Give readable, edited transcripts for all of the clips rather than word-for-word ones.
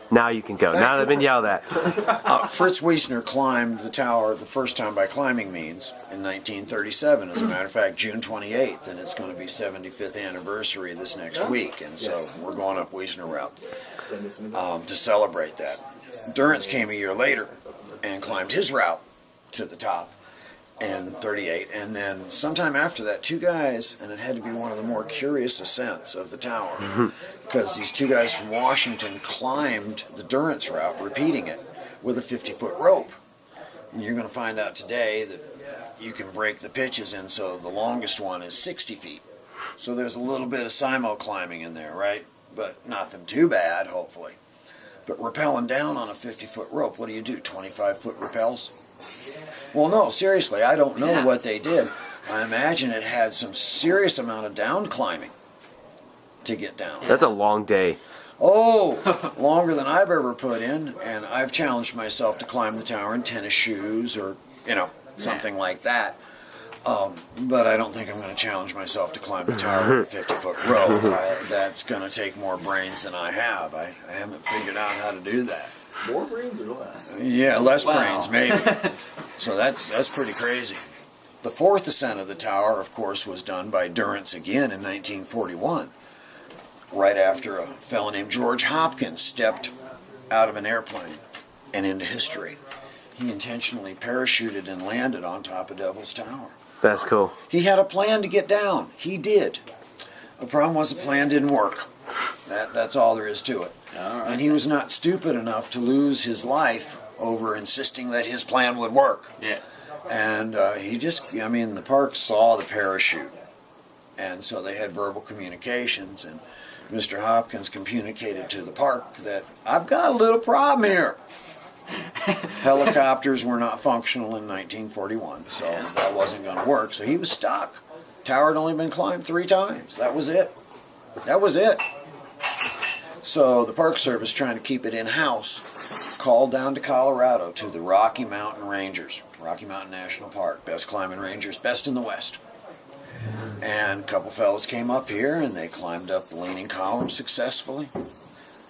Now you can go. Now that I've been yelled at. Fritz Wiesner climbed the tower the first time by climbing means in 1937. As a matter of fact, June 28th, and it's going to be 75th anniversary this next week. And so we're going up Wiesner route to celebrate that. Durrance came a year later and climbed his route to the top in 38. And then sometime after that, two guys, and it had to be one of the more curious ascents of the tower, because these two guys from Washington climbed the Durrance route, repeating it with a 50-foot rope. And you're going to find out today that you can break the pitches in, so the longest one is 60 feet. So there's a little bit of simo climbing in there, right? But nothing too bad, hopefully. But rappelling down on a 50-foot rope, what do you do, 25-foot rappels? Well, no, seriously, I don't know what they did. I imagine it had some serious amount of down climbing to get down. That's a long day. Oh, longer than I've ever put in, and I've challenged myself to climb the tower in tennis shoes or, something like that. But I don't think I'm going to challenge myself to climb the tower with a 50-foot rope. That's going to take more brains than I have. I haven't figured out how to do that. More brains or less? Yeah, less brains, maybe. So that's pretty crazy. The fourth ascent of the tower, of course, was done by Durrance again in 1941. Right after a fellow named George Hopkins stepped out of an airplane and into history. He intentionally parachuted and landed on top of Devil's Tower. That's cool. He had a plan to get down. He did. The problem was the plan didn't work. That's all there is to it. And he was not stupid enough to lose his life over insisting that his plan would work. Yeah. And the park saw the parachute. And so they had verbal communications, and Mr. Hopkins communicated to the park that, I've got a little problem here. Helicopters were not functional in 1941, so that wasn't going to work. So he was stuck. Tower had only been climbed 3 times. That was it. So the Park Service, trying to keep it in-house, called down to Colorado to the Rocky Mountain Rangers, Rocky Mountain National Park, best climbing rangers, best in the West. And a couple fellas came up here, and they climbed up the leaning column successfully.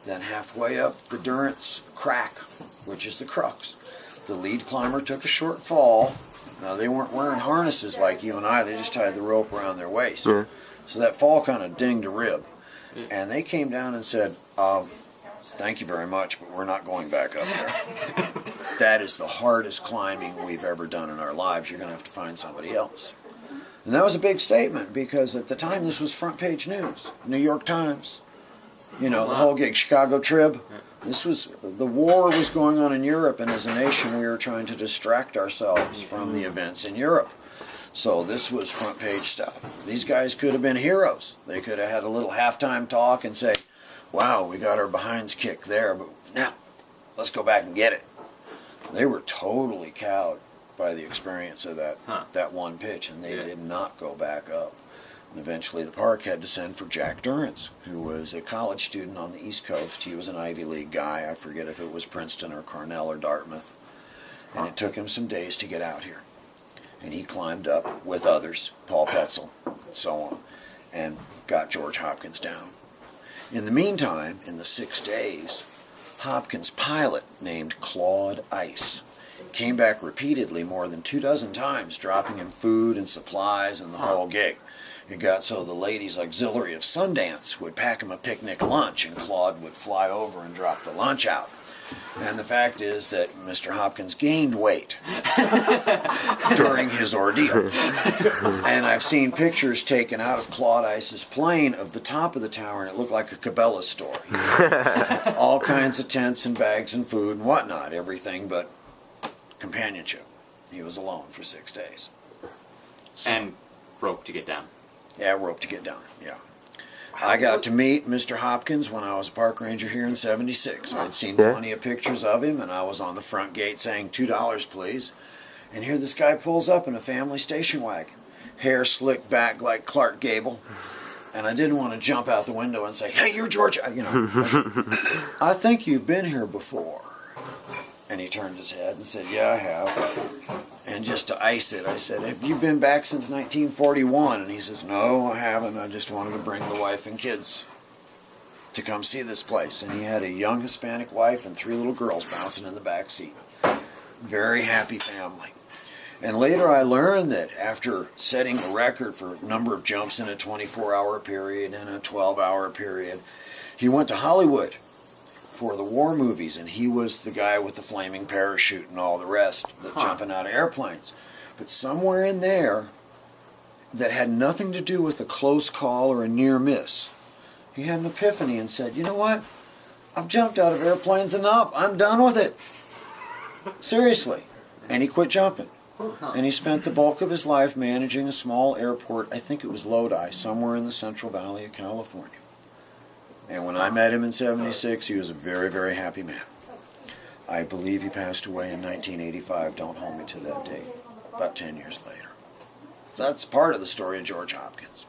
Then halfway up the Durrance crack, which is the crux, the lead climber took a short fall. Now, they weren't wearing harnesses like you and I. They just tied the rope around their waist. Yeah. So that fall kind of dinged a rib. And they came down and said, thank you very much, but we're not going back up there. That is the hardest climbing we've ever done in our lives. You're going to have to find somebody else. And that was a big statement, because at the time this was front page news. New York Times. The whole gig, Chicago Trib. The war was going on in Europe, and as a nation we were trying to distract ourselves from the events in Europe. So this was front page stuff. These guys could have been heroes. They could have had a little halftime talk and say, wow, we got our behinds kicked there, but now let's go back and get it. They were totally cowed by the experience of that one pitch, and they did not go back up. And eventually the park had to send for Jack Durrance, who was a college student on the East Coast. He was an Ivy League guy. I forget if it was Princeton or Cornell or Dartmouth. And it took him some days to get out here. And he climbed up with others, Paul Petzel, and so on, and got George Hopkins down. In the meantime, in the 6 days, Hopkins' pilot, named Claude Ice, came back repeatedly more than 24 times, dropping him food and supplies and the whole gig. It got so the ladies' auxiliary of Sundance would pack him a picnic lunch, and Claude would fly over and drop the lunch out. And the fact is that Mr. Hopkins gained weight during his ordeal. And I've seen pictures taken out of Claude Ice's plane of the top of the tower, and it looked like a Cabela's store. All kinds of tents and bags and food and whatnot, everything but companionship. He was alone for 6 days. So, and rope to get down. Yeah, rope to get down, yeah. I got to meet Mr. Hopkins when I was a park ranger here in '76. I'd seen plenty of pictures of him, and I was on the front gate saying, $2, please. And here this guy pulls up in a family station wagon, hair slicked back like Clark Gable. And I didn't want to jump out the window and say, hey, you're George. I said, I think you've been here before. And he turned his head and said, yeah, I have. And just to ice it, I said, have you been back since 1941? And he says, no, I haven't. I just wanted to bring the wife and kids to come see this place. And he had a young Hispanic wife and 3 little girls bouncing in the back seat. Very happy family. And later I learned that after setting a record for number of jumps in a 24-hour period and a 12-hour period, he went to Hollywood for the war movies, and he was the guy with the flaming parachute and all the rest, jumping out of airplanes. But somewhere in there that had nothing to do with a close call or a near miss, he had an epiphany and said, you know what? I've jumped out of airplanes enough. I'm done with it. Seriously. And he quit jumping. And he spent the bulk of his life managing a small airport, I think it was Lodi, somewhere in the Central Valley of California. And when I met him in '76, he was a very, very happy man. I believe he passed away in 1985. Don't hold me to that date. About 10 years later. So that's part of the story of George Hopkins.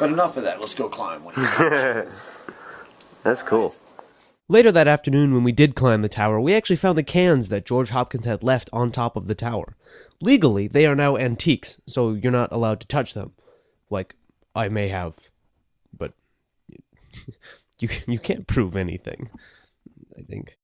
But enough of that. Let's go climb when he's That's cool. Later that afternoon, when we did climb the tower, we actually found the cans that George Hopkins had left on top of the tower. Legally, they are now antiques, so you're not allowed to touch them. Like, I may have, but you can't prove anything, I think.